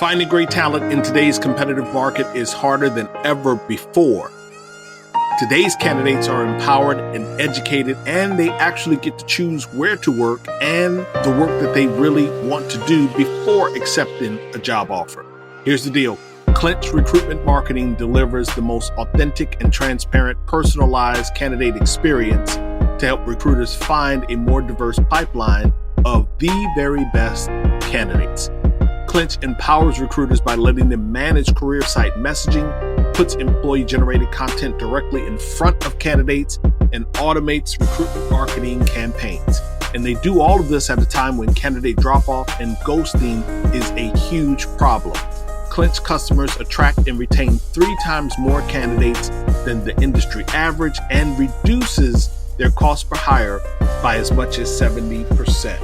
Finding great talent in today's competitive market is harder than ever before. Today's candidates are empowered and educated, and they actually get to choose where to work and the work that they really want to do before accepting a job offer. Here's the deal. Clinch Recruitment Marketing delivers the most authentic and transparent, personalized candidate experience to help recruiters find a more diverse pipeline of the very best candidates. Clinch empowers recruiters by letting them manage career site messaging, puts employee-generated content directly in front of candidates, and automates recruitment marketing campaigns. And they do all of this at a time when candidate drop-off and ghosting is a huge problem. Clinch customers attract and retain 3 times more candidates than the industry average and reduces their cost per hire by as much as 70%.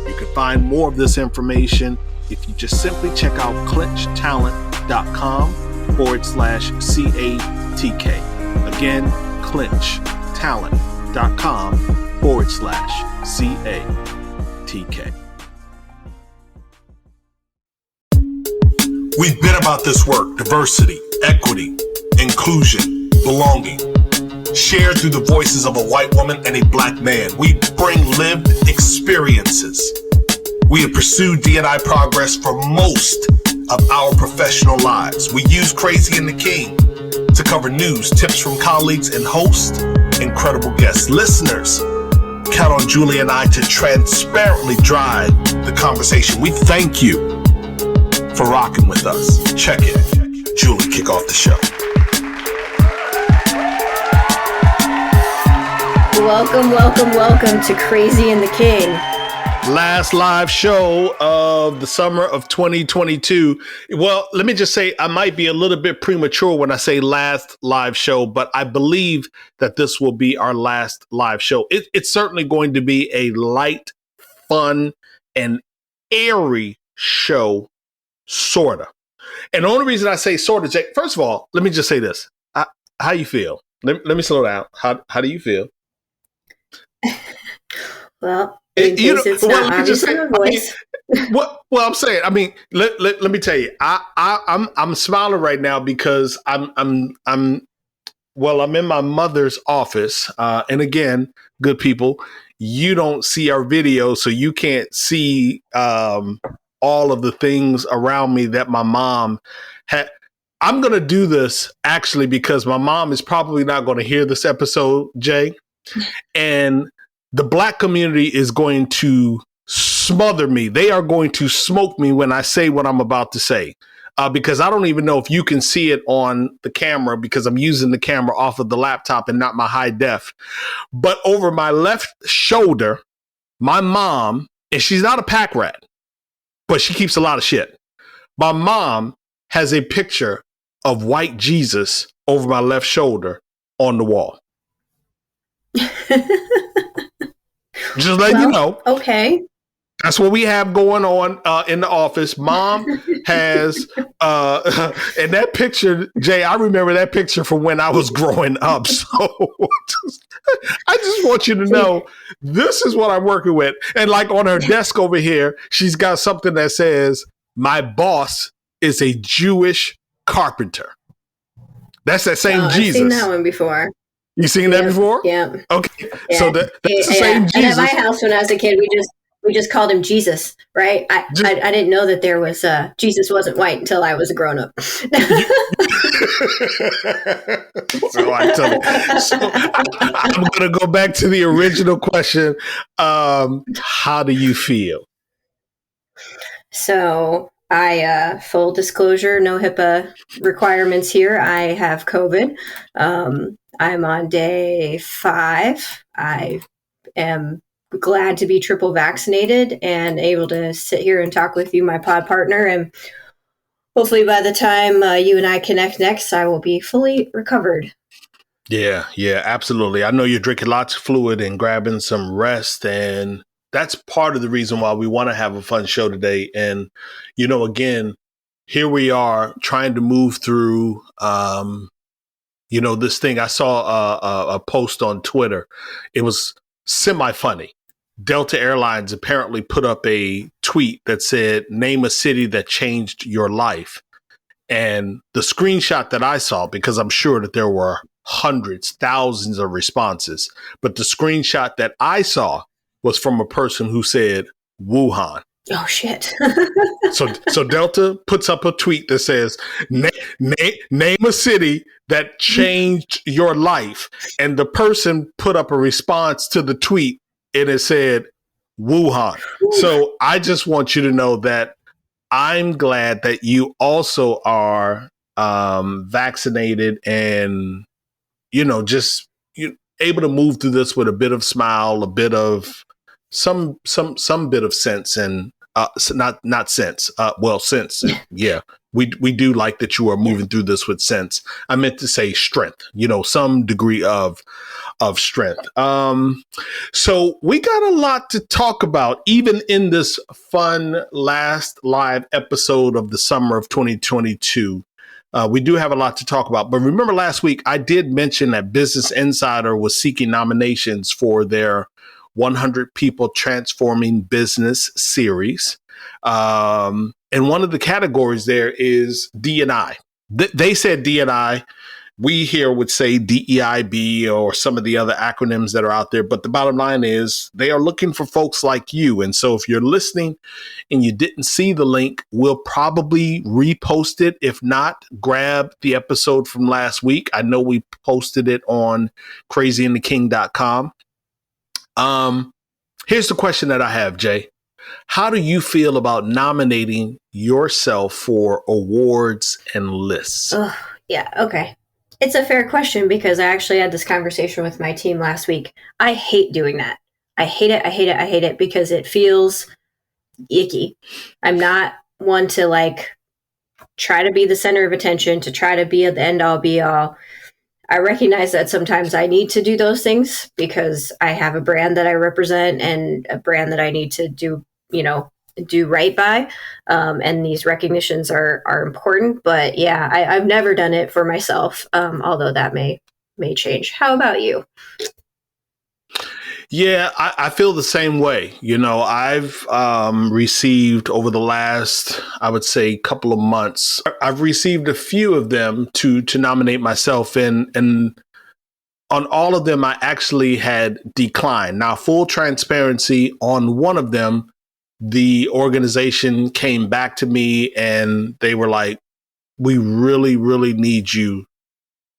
You can find more of this information if you just simply check out clinchtalent.com/CATK. Again, clinchtalent.com/CATK. We've been about this work: diversity, equity, inclusion, belonging, shared through the voices of a white woman and a black man. We bring lived experiences. We have pursued D&I progress for most of our professional lives. We use Crazy and the King to cover news, tips from colleagues, and host incredible guests. Listeners, count on Julie and I to transparently drive the conversation. We thank you for rocking with us. Check it. Julie, kick off the show. Welcome to Crazy and the King. Last live show of the summer of 2022. Well, let me just say I might be a little bit premature when I say last live show, but I believe that this will be our last live show. It's certainly going to be a light, fun, and airy show, sorta. And the only reason I say sorta, Jake, first of all, let me just say this. How you feel? Let me slow down. How do you feel? Well, it's not obvious in your voice. Well, I'm saying, I mean, let me tell you, I'm smiling right now because I'm in my mother's office, and again, good people, you don't see our video, so you can't see all of the things around me that my mom had. I'm gonna do this actually because my mom is probably not going to hear this episode, Jay, and the black community is going to smother me. They are going to smoke me when I say what I'm about to say, because I don't even know if you can see it on the camera because I'm using the camera off of the laptop and not my high def. But over my left shoulder, my mom, and she's not a pack rat, but she keeps a lot of shit. My mom has a picture of white Jesus over my left shoulder on the wall. Just let you know. Okay. That's what we have going on in the office. Mom has, and that picture, Jay, I remember that picture from when I was growing up. So I just want you to know this is what I'm working with. And like on her desk over here, she's got something that says, "My boss is a Jewish carpenter." That's that same Jesus. I've seen that one before. You seen that before? Yeah. Okay. Yeah. So that's the same Jesus. And at my house when I was a kid, we just called him Jesus, right? I didn't know that there was Jesus wasn't white until I was a grown up. So I'm going to go back to the original question. How do you feel? So full disclosure, no HIPAA requirements here. I have COVID. I'm on day 5. I am glad to be triple vaccinated and able to sit here and talk with you, my pod partner. And hopefully by the time you and I connect next, I will be fully recovered. Yeah, absolutely. I know you're drinking lots of fluid and grabbing some rest, and that's part of the reason why we want to have a fun show today. And, again, here we are trying to move through, this thing. I saw a post on Twitter. It was semi-funny, Delta Airlines apparently put up a tweet that said, "Name a city that changed your life." And the screenshot that I saw, because I'm sure that there were hundreds, thousands of responses, but the screenshot that I saw was from a person who said Wuhan. Oh, shit. So Delta puts up a tweet that says, name a city that changed your life. And the person put up a response to the tweet and it said Wuhan. So I just want you to know that I'm glad that you also are vaccinated and, just able to move through this with a bit of smile, a bit of some bit of sense and not sense. Sense. Yeah, we do like that you are moving through this with sense. I meant to say strength. Some degree of strength. So we got a lot to talk about, even in this fun last live episode of the summer of 2022. We do have a lot to talk about. But remember last week, I did mention that Business Insider was seeking nominations for their 100 People Transforming Business series. And one of the categories there is D&I. They said D&I. We here would say DEIB or some of the other acronyms that are out there. But the bottom line is they are looking for folks like you. And so if you're listening and you didn't see the link, we'll probably repost it. If not, grab the episode from last week. I know we posted it on crazyandtheking.com. Here's the question that I have, Jay. How do you feel about nominating yourself for awards and lists? Yeah, okay. It's a fair question because I actually had this conversation with my team last week. I hate doing that. I hate it because it feels icky. I'm not one to try to be the center of attention, to try to be at the end all be all. I recognize that sometimes I need to do those things because I have a brand that I represent and a brand that I need to do right by. And these recognitions are important. But yeah, I've never done it for myself, although that may change. How about you? Yeah, I feel the same way. I've received over the last, I would say, couple of months, I've received a few of them to nominate myself in. And on all of them, I actually had declined. Now, full transparency, on one of them, the organization came back to me and they were like, we really, really need you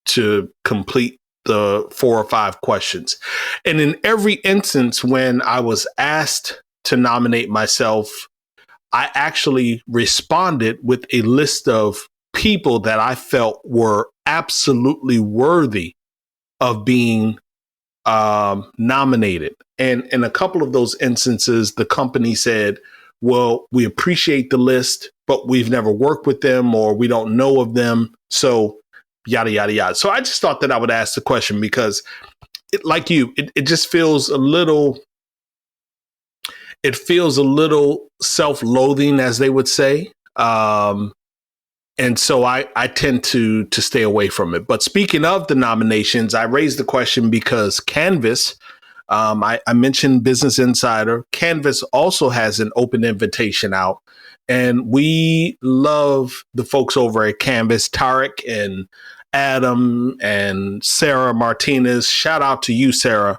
to complete the 4 or 5 questions. And in every instance, when I was asked to nominate myself, I actually responded with a list of people that I felt were absolutely worthy of being nominated. And in a couple of those instances, the company said, well, we appreciate the list, but we've never worked with them or we don't know of them. So yada, yada, yada. So I just thought that I would ask the question because it just feels a little, self-loathing, as they would say. And so I tend to stay away from it. But speaking of the nominations, I raised the question because Canvas, I mentioned Business Insider. Canvas also has an open invitation out. And we love the folks over at Canvas, Tarek and Adam and Sarah Martinez. Shout out to you, Sarah,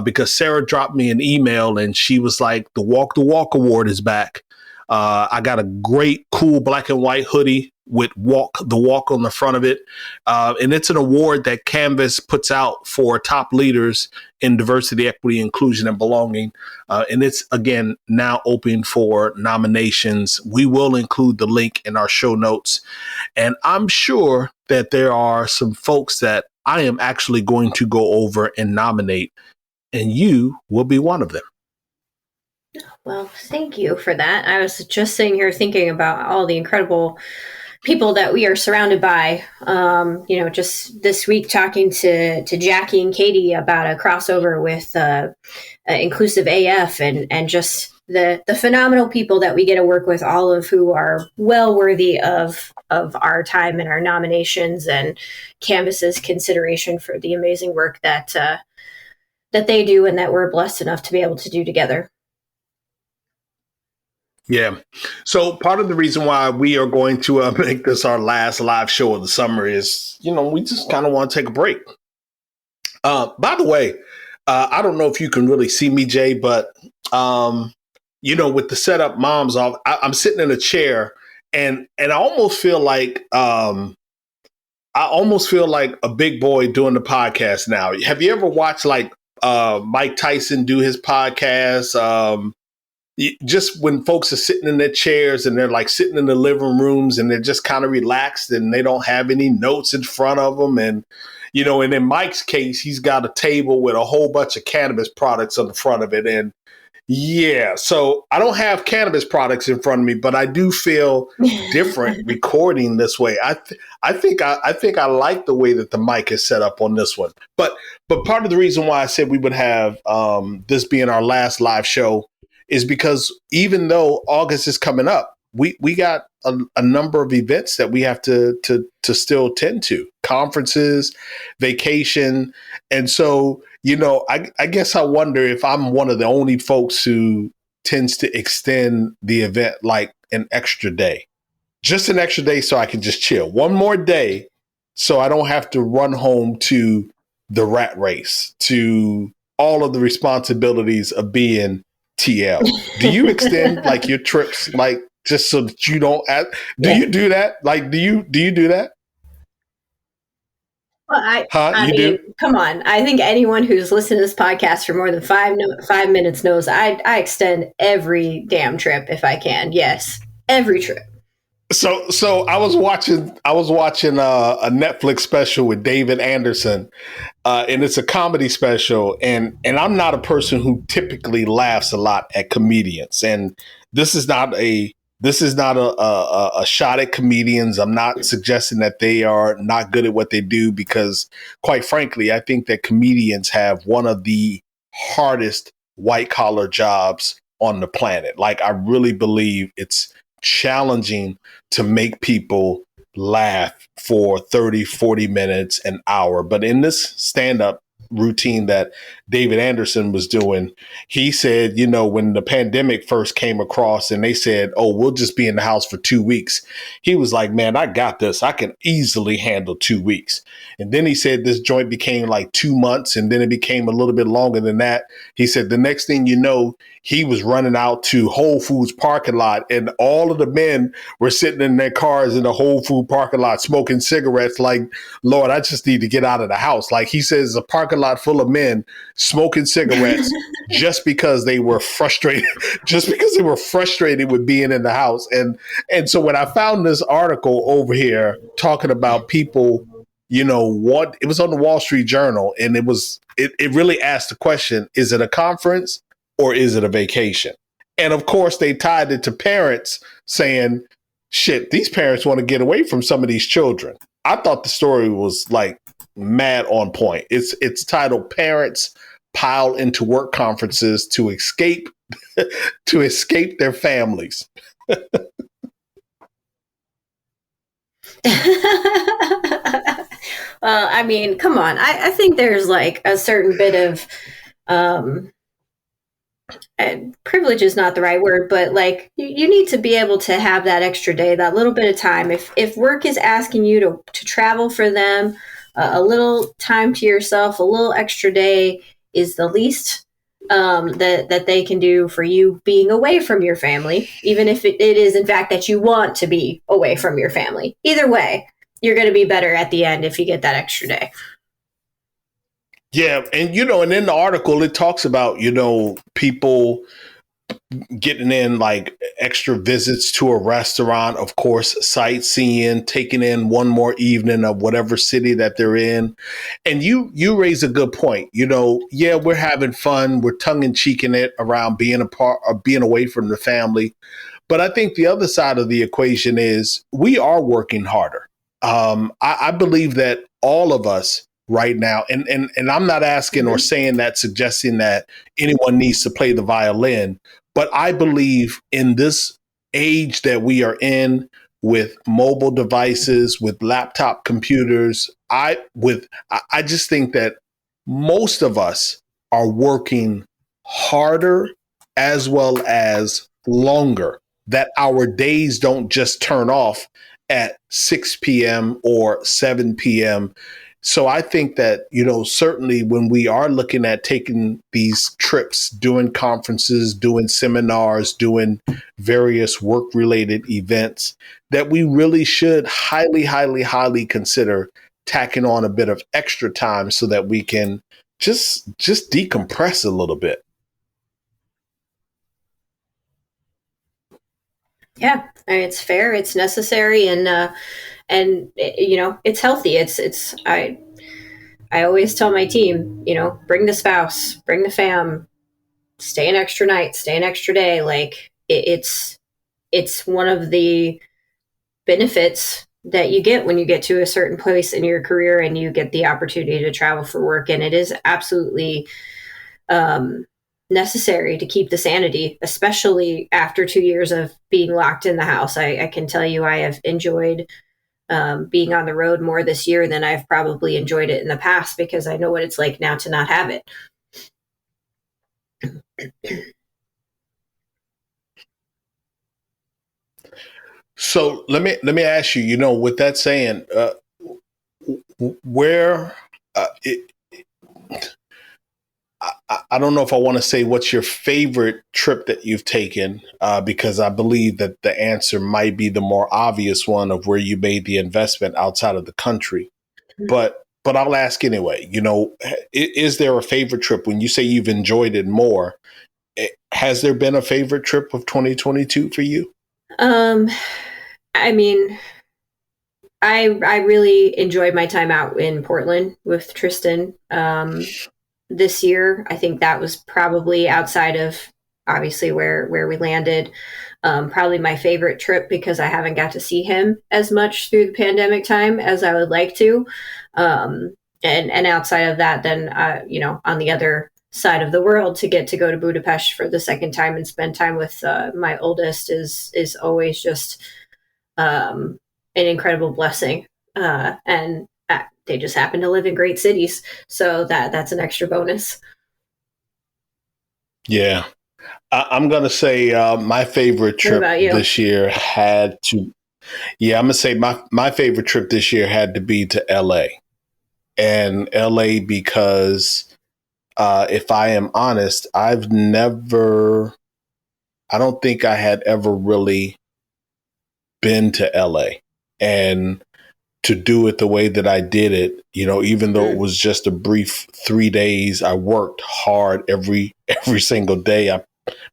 because Sarah dropped me an email and she was like, the Walk the Walk Award is back. I got a great, cool black and white hoodie with Walk the Walk on the front of it. And it's an award that Canvas puts out for top leaders in diversity, equity, inclusion, and belonging. And it's, again, now open for nominations. We will include the link in our show notes. And I'm sure that there are some folks that I am actually going to go over and nominate, and you will be one of them. Well, thank you for that. I was just sitting here thinking about all the incredible people that we are surrounded by. Just this week talking to Jackie and Katie about a crossover with Inclusive AF and just the phenomenal people that we get to work with, all of who are well worthy of our time and our nominations and Canvas's consideration for the amazing work that that they do and that we're blessed enough to be able to do together. Yeah. So part of the reason why we are going to make this our last live show of the summer is, we just kind of want to take a break. By the way, I don't know if you can really see me, Jay, but, with the setup mom's off, I'm sitting in a chair and I almost feel like, a big boy doing the podcast now. Have you ever watched like Mike Tyson do his podcast? Just when folks are sitting in their chairs and they're like sitting in the living rooms and they're just kind of relaxed and they don't have any notes in front of them. And, and in Mike's case, he's got a table with a whole bunch of cannabis products on the front of it. And yeah, so I don't have cannabis products in front of me, but I do feel different recording this way. I think I like the way that the mic is set up on this one. But part of the reason why I said we would have this being our last live show is because even though August is coming up, we got a number of events that we have to still tend to, conferences, vacation. And so, I guess I wonder if I'm one of the only folks who tends to extend the event like an extra day, just an extra day so I can just chill one more day so I don't have to run home to the rat race, to all of the responsibilities of being TL. Do you extend like your trips, like just so that you don't do you do that? Like, do you do that? Well, I mean, come on. I think anyone who's listened to this podcast for more than 5 minutes knows I extend every damn trip if I can. Yes, every trip. So I was watching a Netflix special with David Anderson, and it's a comedy special. And I'm not a person who typically laughs a lot at comedians, and this is not a shot at comedians. I'm not suggesting that they are not good at what they do, because quite frankly, I think that comedians have one of the hardest white collar jobs on the planet. Like, I really believe it's challenging to make people laugh for 30, 40 minutes, an hour. But in this stand-up routine that David Anderson was doing, he said, when the pandemic first came across and they said, oh, we'll just be in the house for 2 weeks, he was like, man, I got this. I can easily handle 2 weeks. And then he said this joint became like 2 months, and then it became a little bit longer than that. He said the next thing you know, he was running out to Whole Foods parking lot, and all of the men were sitting in their cars in the Whole Food parking lot smoking cigarettes like, Lord, I just need to get out of the house. Like, he says, a parking lot full of men smoking cigarettes just because they were frustrated, with being in the house. And so when I found this article over here talking about people, what it was on the Wall Street Journal, and it really asked the question, is it a conference or is it a vacation? And of course they tied it to parents saying, shit, these parents want to get away from some of these children. I thought the story was like mad on point. It's titled "Parents Pile into Work Conferences to Escape Their Families." Well, I mean, come on. I think there's like a certain bit of and privilege is not the right word, but like you need to be able to have that extra day, that little bit of time. If work is asking you to travel for them, a little time to yourself, a little extra day is the least that they can do for you being away from your family, even if it is in fact that you want to be away from your family. Either way, you're going to be better at the end if you get that extra day. Yeah. And, and in the article, it talks about, people getting in like extra visits to a restaurant, of course, sightseeing, taking in one more evening of whatever city that they're in. And you raise a good point. Yeah, we're having fun. We're tongue in cheeking it around being apart or being away from the family. But I think the other side of the equation is we are working harder. I believe that all of us right now, and I'm not asking or saying that, suggesting that anyone needs to play the violin, but I believe in this age that we are in, with mobile devices, with laptop computers, I just think that most of us are working harder as well as longer, that our days don't just turn off at 6 p.m. or 7 p.m. So I think that, certainly when we are looking at taking these trips, doing conferences, doing seminars, doing various work related events, that we really should highly, highly, highly consider tacking on a bit of extra time so that we can just decompress a little bit. Yeah, it's fair, it's necessary, and it's healthy. I always tell my team, bring the spouse, bring the fam, stay an extra night, stay an extra day. Like it's one of the benefits that you get when you get to a certain place in your career and you get the opportunity to travel for work, and it is absolutely necessary to keep the sanity, especially after 2 years of being locked in the house. I can tell you I have enjoyed being on the road more this year than I've probably enjoyed it in the past, because I know what it's like now to not have it. So let me ask you, with that saying, where I don't know if I want to say what's your favorite trip that you've taken, because I believe that the answer might be the more obvious one of where you made the investment outside of the country. But I'll ask anyway. Is there a favorite trip when you say you've enjoyed it more? Has there been a favorite trip of 2022 for you? I mean, I really enjoyed my time out in Portland with Tristan this year. I think that was probably, outside of obviously where we landed, probably my favorite trip, because I haven't got to see him as much through the pandemic time as I would like to. And outside of that, then on the other side of the world, to get to go to Budapest for the second time and spend time with my oldest is always just an incredible blessing. And they just happen to live in great cities, so that's an extra bonus. Yeah, I'm gonna say my favorite trip this year had to. Yeah, I'm gonna say my favorite trip this year had to be to LA, and LA because if I am honest, I don't think I had ever really been to LA, and to do it the way that I did it, even though it was just a brief 3 days, I worked hard every single day. I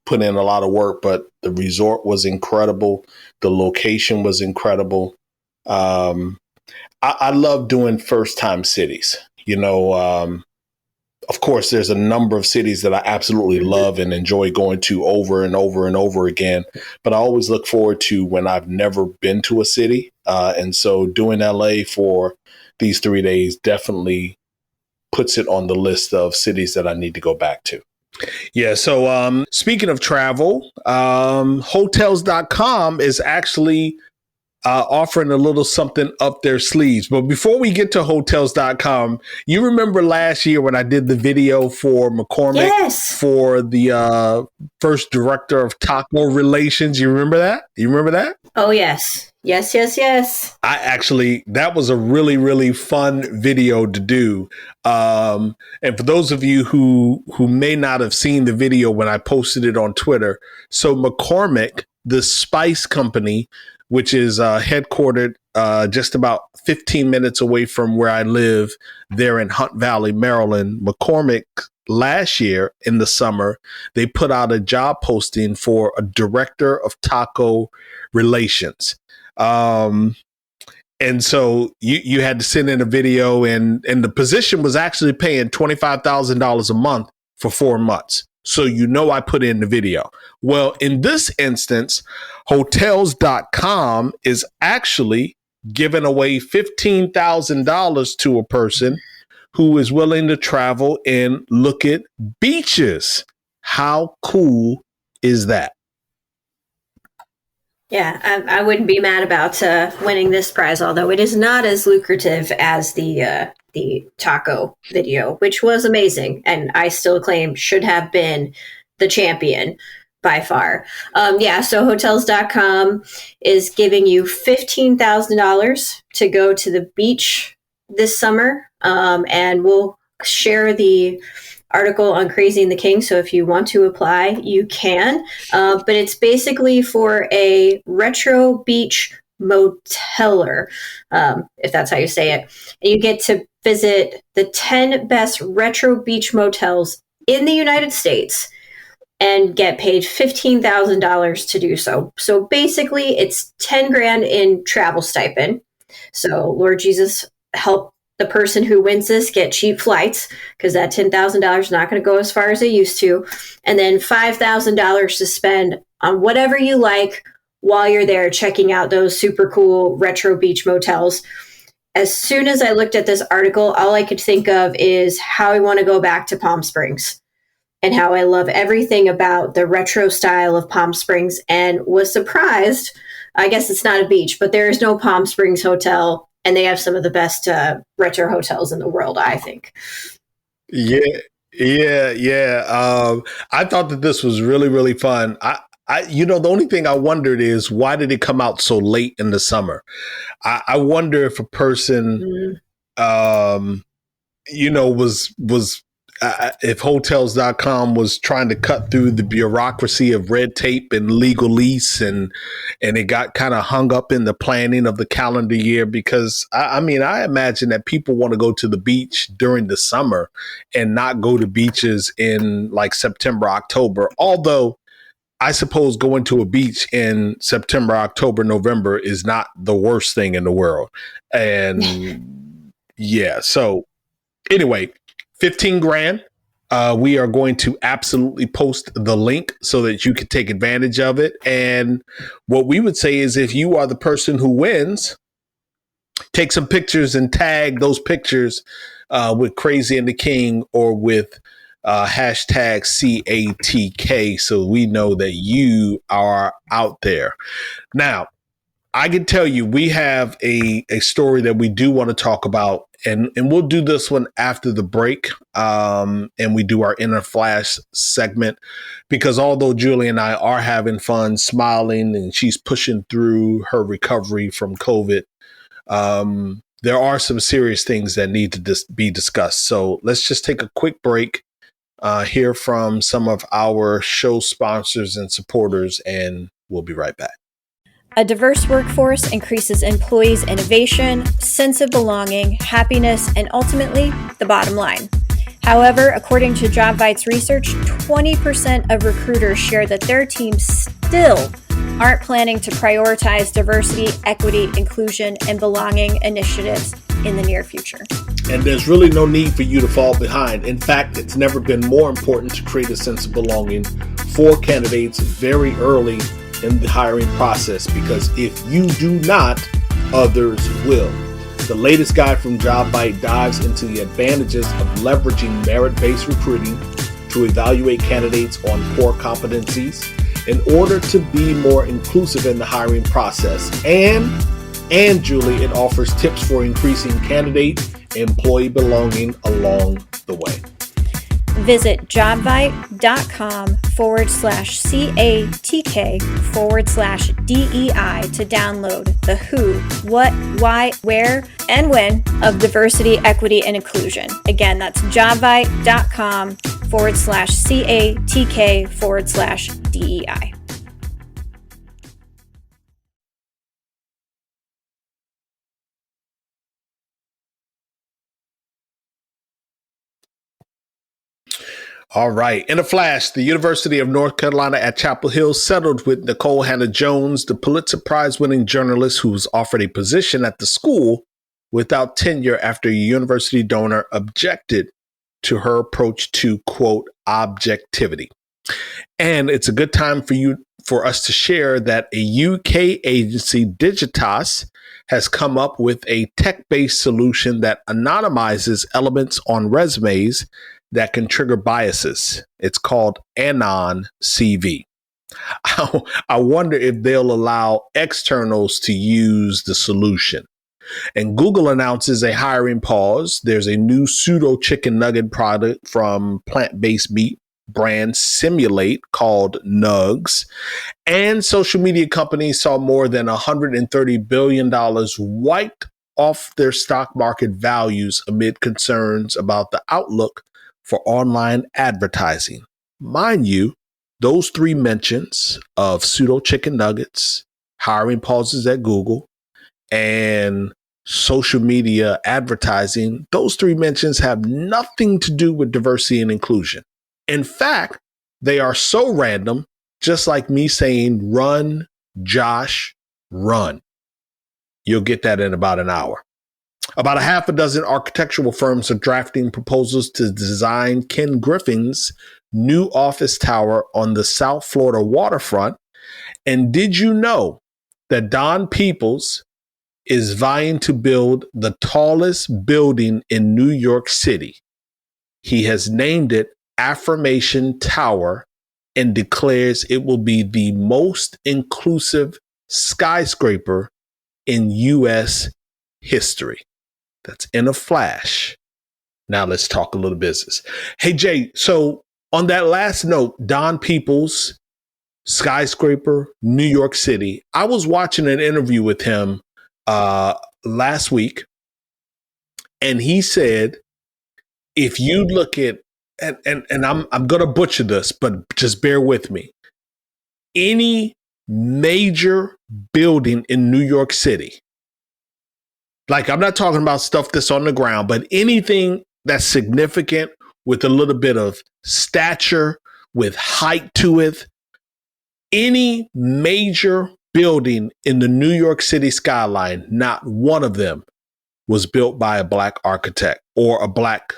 put in a lot of work, but the resort was incredible. The location was incredible. I love doing first time cities. Of course, there's a number of cities that I absolutely love and enjoy going to over and over and over again. But I always look forward to when I've never been to a city. And so doing LA for these 3 days definitely puts it on the list of cities that I need to go back to. Yeah. So speaking of travel, hotels.com is actually offering a little something up their sleeves. But before we get to hotels.com, you remember last year when I did the video for McCormick for the first director of taco relations? You remember that? Oh, yes. Yes. That was a really, really fun video to do. And for those of you who may not have seen the video when I posted it on Twitter, so McCormick, the spice company, which is headquartered just about 15 minutes away from where I live there in Hunt Valley, Maryland. McCormick, last year in the summer, they put out a job posting for a director of taco relations. And so you had to send in a video, and the position was actually paying $25,000 a month for 4 months. So I put in the video. Well, in this instance, hotels.com is actually giving away $15,000 to a person who is willing to travel and look at beaches. How cool is that? Yeah, I wouldn't be mad about winning this prize, although it is not as lucrative as the the taco video, which was amazing. And I still claim should have been the champion by far. So hotels.com is giving you $15,000 to go to the beach this summer. And we'll share the article on Crazy the King. So if you want to apply, you can. But it's basically for a retro beach moteler, if that's how you say it. And you get to visit the 10 best retro beach motels in the United States and get paid $15,000 to do so. So basically, it's 10 grand in travel stipend. So Lord Jesus, help the person who wins this get cheap flights, because that $10,000 is not going to go as far as it used to. And then $5,000 to spend on whatever you like while you're there checking out those super cool retro beach motels. As soon as I looked at this article, all I could think of is how I want to go back to Palm Springs and how I love everything about the retro style of Palm Springs, and was surprised. I guess it's not a beach, but there is no Palm Springs hotel, and they have some of the best retro hotels in the world, I think. Yeah. I thought that this was really, really fun. The only thing I wondered is, why did it come out so late in the summer? I wonder if a person, if hotels.com was trying to cut through the bureaucracy of red tape and legalese, and it got kind of hung up in the planning of the calendar year, because I imagine that people want to go to the beach during the summer and not go to beaches in like September, October. Although I suppose going to a beach in September, October, November is not the worst thing in the world. And so anyway, 15 grand. We are going to absolutely post the link so that you can take advantage of it. And what we would say is, if you are the person who wins, take some pictures and tag those pictures with Crazy and the King, or with hashtag CATK, so we know that you are out there. Now, I can tell you, we have a story that we do want to talk about, and we'll do this one after the break, and we do our Inner Flash segment, because although Julie and I are having fun, smiling, and she's pushing through her recovery from COVID, there are some serious things that need to be discussed. So let's just take a quick break, hear from some of our show sponsors and supporters, and we'll be right back. A diverse workforce increases employees' innovation, sense of belonging, happiness, and ultimately, the bottom line. However, according to JobVite's research, 20% of recruiters share that their teams still aren't planning to prioritize diversity, equity, inclusion, and belonging initiatives in the near future. And there's really no need for you to fall behind. In fact, it's never been more important to create a sense of belonging for candidates very early in the hiring process, because if you do not, others will. The latest guide from JobVite dives into the advantages of leveraging merit-based recruiting to evaluate candidates on core competencies in order to be more inclusive in the hiring process. And Julie, it offers tips for increasing candidate employee belonging along the way. Visit jobvite.com/CATK/DEI to download the who, what, why, where, and when of diversity, equity, and inclusion. Again, that's jobvite.com/CATK/DEI. All right. In a flash, the University of North Carolina at Chapel Hill settled with Nikole Hannah-Jones, the Pulitzer Prize-winning journalist who was offered a position at the school without tenure after a university donor objected to her approach to, quote, objectivity. And it's a good time for us to share that a UK agency, Digitas, has come up with a tech-based solution that anonymizes elements on resumes that can trigger biases. It's called Anon CV. I wonder if they'll allow externals to use the solution. And Google announces a hiring pause. There's a new pseudo chicken nugget product from plant-based meat brand Simulate called Nugs. And social media companies saw more than $130 billion wiped off their stock market values amid concerns about the outlook for online advertising. Mind you, those three mentions of pseudo chicken nuggets, hiring pauses at Google, and social media advertising, those three mentions have nothing to do with diversity and inclusion. In fact, they are so random, just like me saying, run, Josh, run. You'll get that in about an hour. About a half a dozen architectural firms are drafting proposals to design Ken Griffin's new office tower on the South Florida waterfront. And did you know that Don Peoples is vying to build the tallest building in New York City? He has named it Affirmation Tower and declares it will be the most inclusive skyscraper in U.S. history. That's in a flash. Now let's talk a little business. Hey, Jay, so on that last note, Don Peoples, skyscraper, New York City, I was watching an interview with him last week, and he said, if you look at, and I'm going to butcher this, but just bear with me. Any major building in New York City, like I'm not talking about stuff that's on the ground, but anything that's significant with a little bit of stature, with height to it, any major building in the New York City skyline, not one of them was built by a Black architect or a Black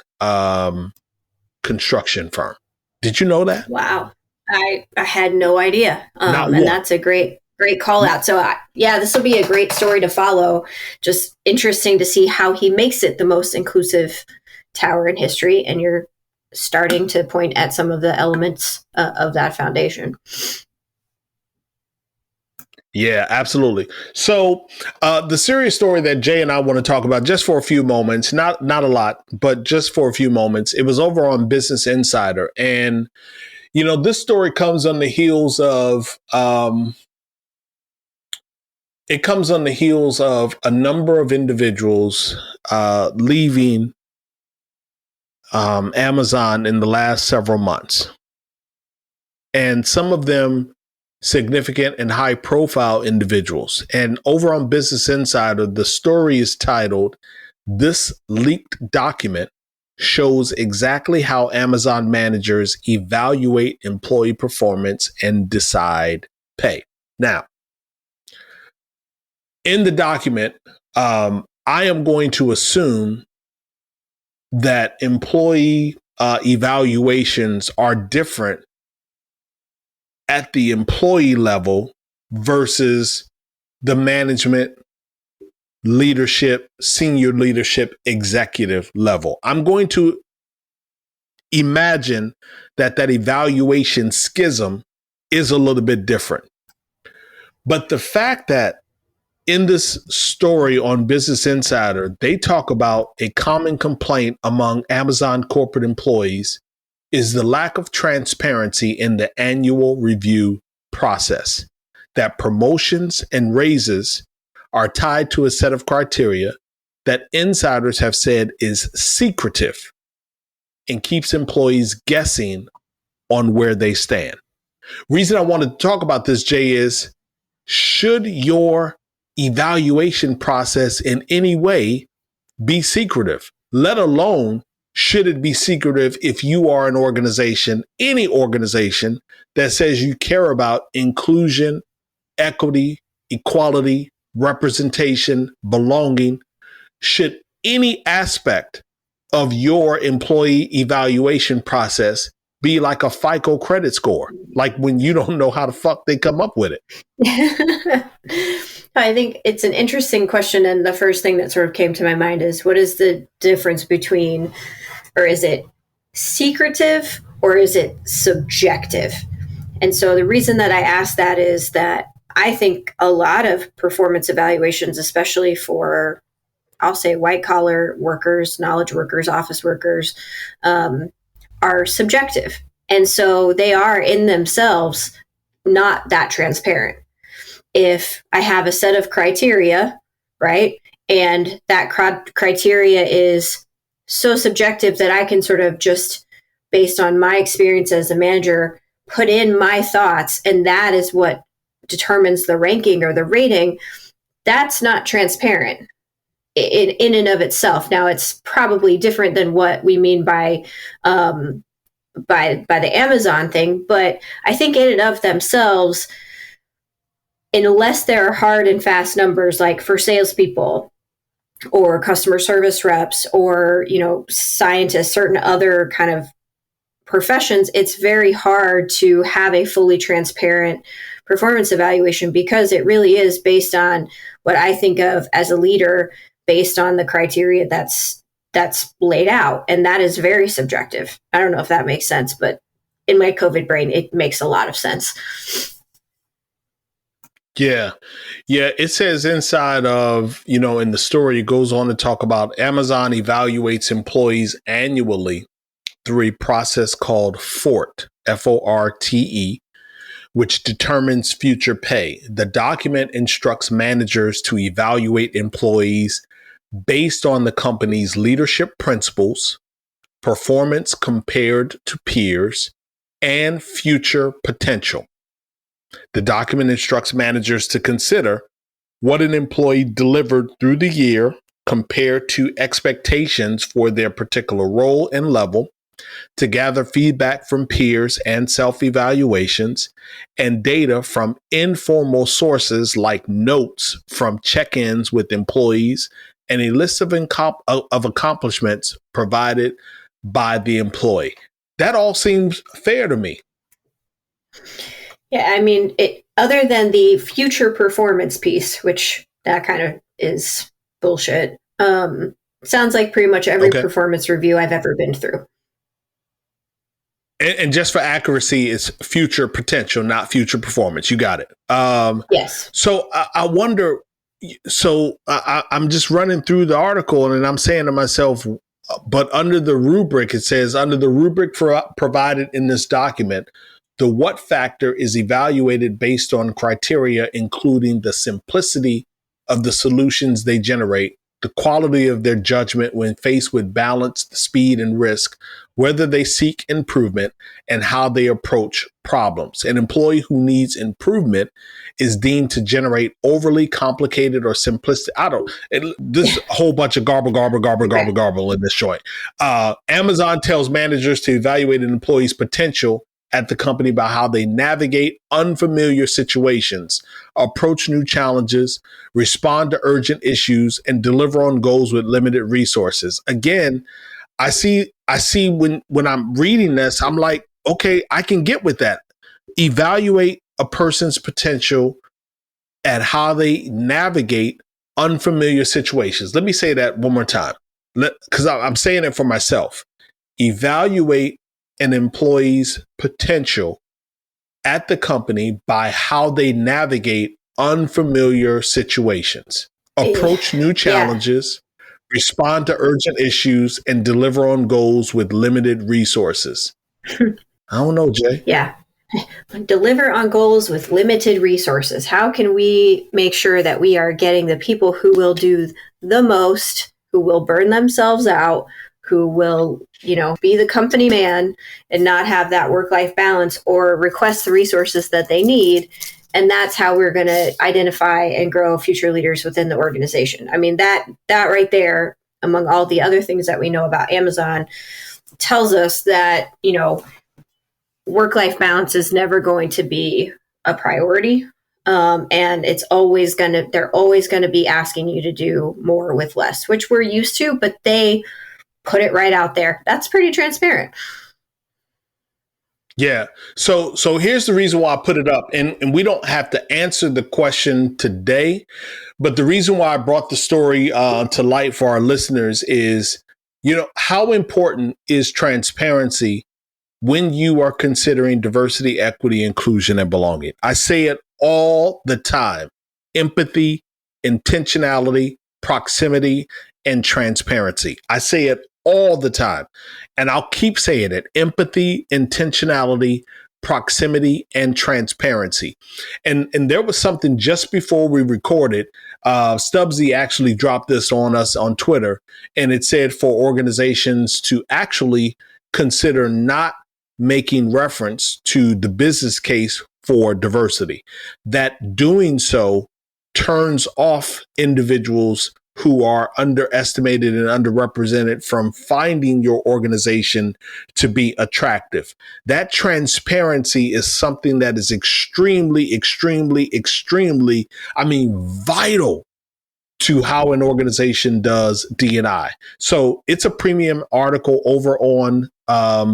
construction firm. Did you know that? Wow. I had no idea. Not and one. that's a great call out. So this will be a great story to follow. Just interesting to see how he makes it the most inclusive tower in history. And you're starting to point at some of the elements of that foundation. Yeah, absolutely. So the serious story that Jay and I want to talk about just for a few moments, not a lot, but just for a few moments, it was over on Business Insider. And, you know, this story comes on the heels of a number of individuals leaving Amazon in the last several months. And some of them significant and high profile individuals. And over on Business Insider, the story is titled, "This Leaked Document Shows Exactly How Amazon Managers Evaluate Employee Performance and Decide Pay." Now, in the document, I am going to assume that employee evaluations are different at the employee level versus the management, leadership, senior leadership, executive level. I'm going to imagine that evaluation schism is a little bit different. But the fact that in this story on Business Insider, they talk about a common complaint among Amazon corporate employees is the lack of transparency in the annual review process, that promotions and raises are tied to a set of criteria that insiders have said is secretive and keeps employees guessing on where they stand. Reason I wanted to talk about this, Jay, is should your evaluation process in any way be secretive, let alone should it be secretive if you are an organization, any organization that says you care about inclusion, equity, equality, representation, belonging? Should any aspect of your employee evaluation process be like a FICO credit score, like when you don't know how the fuck they come up with it? I think it's an interesting question. And the first thing that sort of came to my mind is, what is the difference between, or is it secretive or is it subjective? And so the reason that I ask that is that I think a lot of performance evaluations, especially for I'll say white collar workers, knowledge workers, office workers, are subjective. And so they are in themselves not that transparent. If I have a set of criteria, right, and that criteria is so subjective that I can sort of just, based on my experience as a manager, put in my thoughts, and that is what determines the ranking or the rating, that's not transparent in and of itself. Now, it's probably different than what we mean by the Amazon thing, but I think in and of themselves, unless there are hard and fast numbers like for salespeople or customer service reps or scientists, certain other kind of professions, it's very hard to have a fully transparent performance evaluation because it really is based on what I think of as a leader, based on the criteria that's laid out. And that is very subjective. I don't know if that makes sense, but in my COVID brain, it makes a lot of sense. Yeah. It says inside of, in the story, it goes on to talk about Amazon evaluates employees annually through a process called FORTE, FORTE, which determines future pay. The document instructs managers to evaluate employees based on the company's leadership principles, performance compared to peers, and future potential. The document instructs managers to consider what an employee delivered through the year compared to expectations for their particular role and level, to gather feedback from peers and self-evaluations, and data from informal sources like notes from check-ins with employees and a list of accomplishments provided by the employee. That all seems fair to me. Yeah, I mean, other than the future performance piece, which that kind of is bullshit, sounds like pretty much every performance review I've ever been through. And just for accuracy, it's future potential, not future performance. You got it. Yes. So I wonder, I'm just running through the article and I'm saying to myself, but under the rubric, it says under the rubric provided in this document, the what factor is evaluated based on criteria, including the simplicity of the solutions they generate, the quality of their judgment when faced with balance, speed, and risk, whether they seek improvement, and how they approach problems. An employee who needs improvement is deemed to generate overly complicated or simplistic. This whole bunch of garble in this joint. Amazon tells managers to evaluate an employee's potential at the company by how they navigate unfamiliar situations, approach new challenges, respond to urgent issues, and deliver on goals with limited resources. Again, I see when I'm reading this, I'm like, okay, I can get with that. Evaluate a person's potential at how they navigate unfamiliar situations. Let me say that one more time, because I'm saying it for myself. Evaluate an employee's potential at the company by how they navigate unfamiliar situations, approach new challenges, respond to urgent issues, and deliver on goals with limited resources. I don't know, Jay. Yeah. Deliver on goals with limited resources. How can we make sure that we are getting the people who will do the most, who will burn themselves out, who will, be the company man and not have that work-life balance or request the resources that they need? And that's how we're going to identify and grow future leaders within the organization. I mean, that right there, among all the other things that we know about Amazon, tells us that, work-life balance is never going to be a priority. And they're always going to be asking you to do more with less, which we're used to, but they put it right out there. That's pretty transparent. Yeah. So here's the reason why I put it up, and we don't have to answer the question today, but the reason why I brought the story to light for our listeners is, how important is transparency when you are considering diversity, equity, inclusion, and belonging? I say it all the time. Empathy, intentionality, proximity, and transparency. I say it all the time, and I'll keep saying it: empathy, intentionality, proximity, and transparency. And there was something just before we recorded. Stubbsy actually dropped this on us on Twitter, and it said for organizations to actually consider not making reference to the business case for diversity, that doing so turns off individuals who are underestimated and underrepresented from finding your organization to be attractive. That transparency is something that is extremely, vital to how an organization does D&I. So it's a premium article over on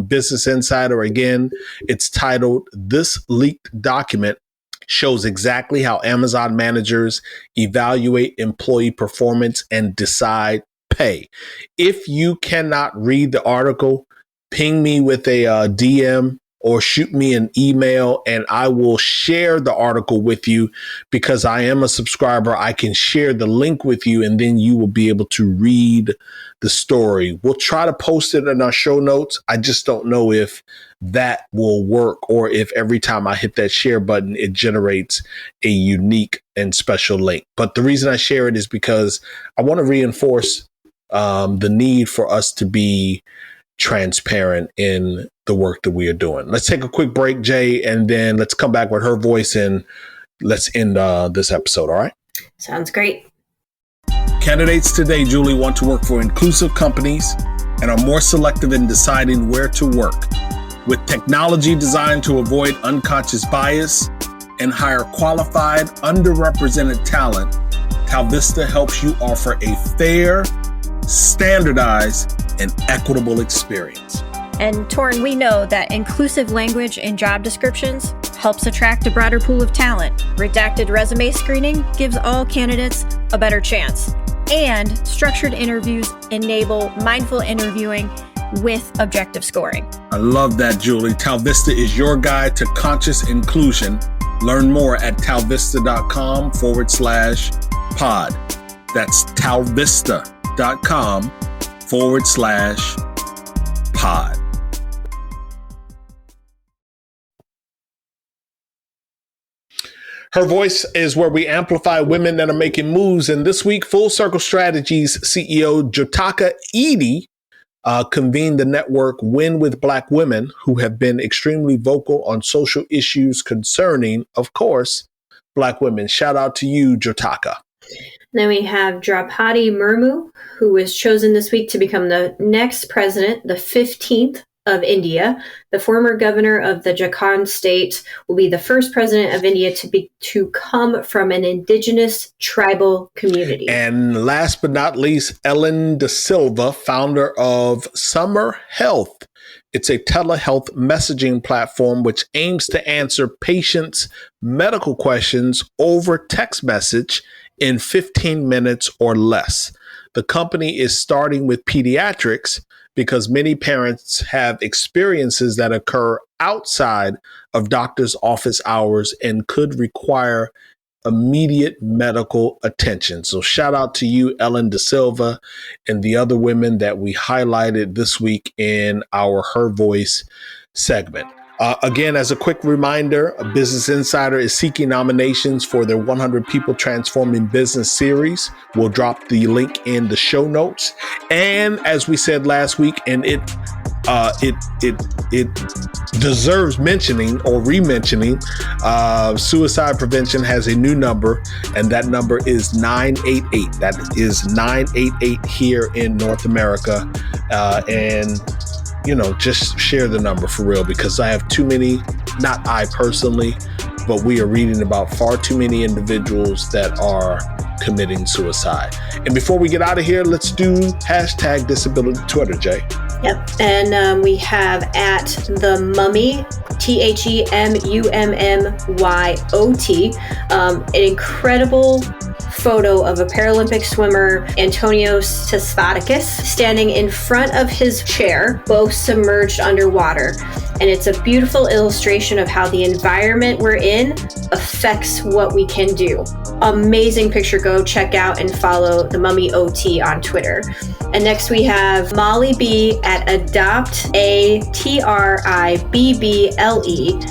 Business Insider. Again, it's titled "This Leaked Document Shows Exactly How Amazon Managers Evaluate Employee Performance and Decide Pay." If you cannot read the article, ping me with a DM or shoot me an email, and I will share the article with you because I am a subscriber. I can share the link with you, and then you will be able to read the story. We'll try to post it in our show notes. I just don't know if that will work or if every time I hit that share button, it generates a unique and special link. But the reason I share it is because I want to reinforce the need for us to be transparent in the work that we are doing. Let's take a quick break, Jay, and then let's come back with Her Voice and let's end this episode. All right. Sounds great. Candidates today, Julie, want to work for inclusive companies and are more selective in deciding where to work. With technology designed to avoid unconscious bias and hire qualified, underrepresented talent, TalVista helps you offer a fair, standardized, and equitable experience. And Torrin, we know that inclusive language in job descriptions helps attract a broader pool of talent. Redacted resume screening gives all candidates a better chance. And structured interviews enable mindful interviewing with objective scoring. I love that, Julie. TalVista is your guide to conscious inclusion. Learn more at talvista.com/pod. That's talvista.com/pod. Her Voice is where we amplify women that are making moves. And this week, Full Circle Strategies CEO Jotaka Edie convened the network Win with Black Women, who have been extremely vocal on social issues concerning, of course, Black women. Shout out to you, Jotaka. Then we have Draupadi Murmu, who was chosen this week to become the next president, the 15th of India. The former governor of the Jharkhand state will be the first president of India to come from an indigenous tribal community. And last but not least, Ellen De Silva, founder of Summer Health. It's a telehealth messaging platform which aims to answer patients' medical questions over text message in 15 minutes or less. The company is starting with pediatrics because many parents have experiences that occur outside of doctor's office hours and could require immediate medical attention. So shout out to you, Ellen De Silva, and the other women that we highlighted this week in our Her Voice segment. Again, as a quick reminder, Business Insider is seeking nominations for their 100 People Transforming Business series. We'll drop the link in the show notes. And as we said last week, and it deserves mentioning or re-mentioning, suicide prevention has a new number, and that number is 988. That is 988 here in North America. And just share the number for real, because I have too many, not I personally, but we are reading about far too many individuals that are committing suicide. And before we get out of here, let's do #disability Twitter, Jay. Yep. And we have at the Mummy, TheMummyot, an incredible photo of a Paralympic swimmer, Antonios Tesfadakis, standing in front of his chair, both submerged underwater. And it's a beautiful illustration of how the environment we're in affects what we can do. Amazing picture. Go check out and follow the Mummy OT on Twitter. And next we have Molly B at Adopt A TRIBBLE.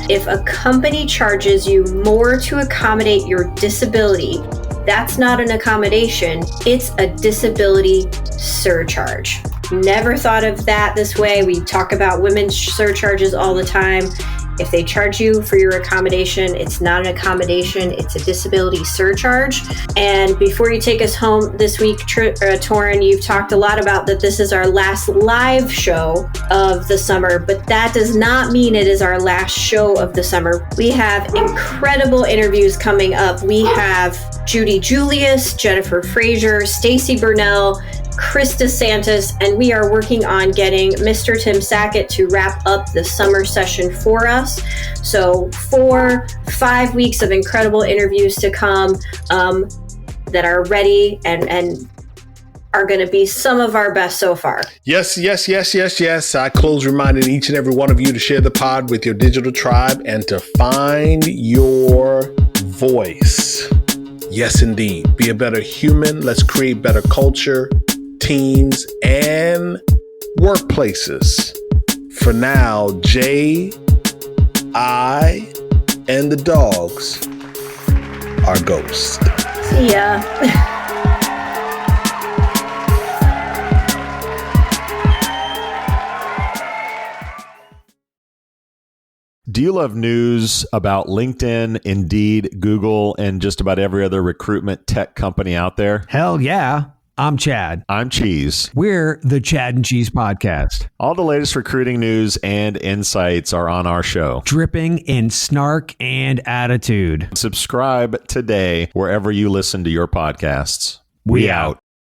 If a company charges you more to accommodate your disability, that's not an accommodation, it's a disability surcharge. Never thought of that this way. We talk about women's surcharges all the time. If they charge you for your accommodation, it's not an accommodation, it's a disability surcharge. And before you take us home this week, Torin, you've talked a lot about that this is our last live show of the summer, but that does not mean it is our last show of the summer. We have incredible interviews coming up. We have Judy Julius, Jennifer Frazier, Stacey Burnell, Chris DeSantis, and we are working on getting Mr. Tim Sackett to wrap up the summer session for us. So 4-5 weeks of incredible interviews to come that are ready and are going to be some of our best so far. Yes. I close reminding each and every one of you to share the pod with your digital tribe and to find your voice. Yes, indeed. Be a better human. Let's create better culture, teams, and workplaces. For now, Jay, I, and the dogs are ghosts. See ya. Do you love news about LinkedIn, Indeed, Google, and just about every other recruitment tech company out there? Hell yeah. I'm Chad. I'm Cheese. We're the Chad and Cheese Podcast. All the latest recruiting news and insights are on our show. Dripping in snark and attitude. Subscribe today wherever you listen to your podcasts. We out.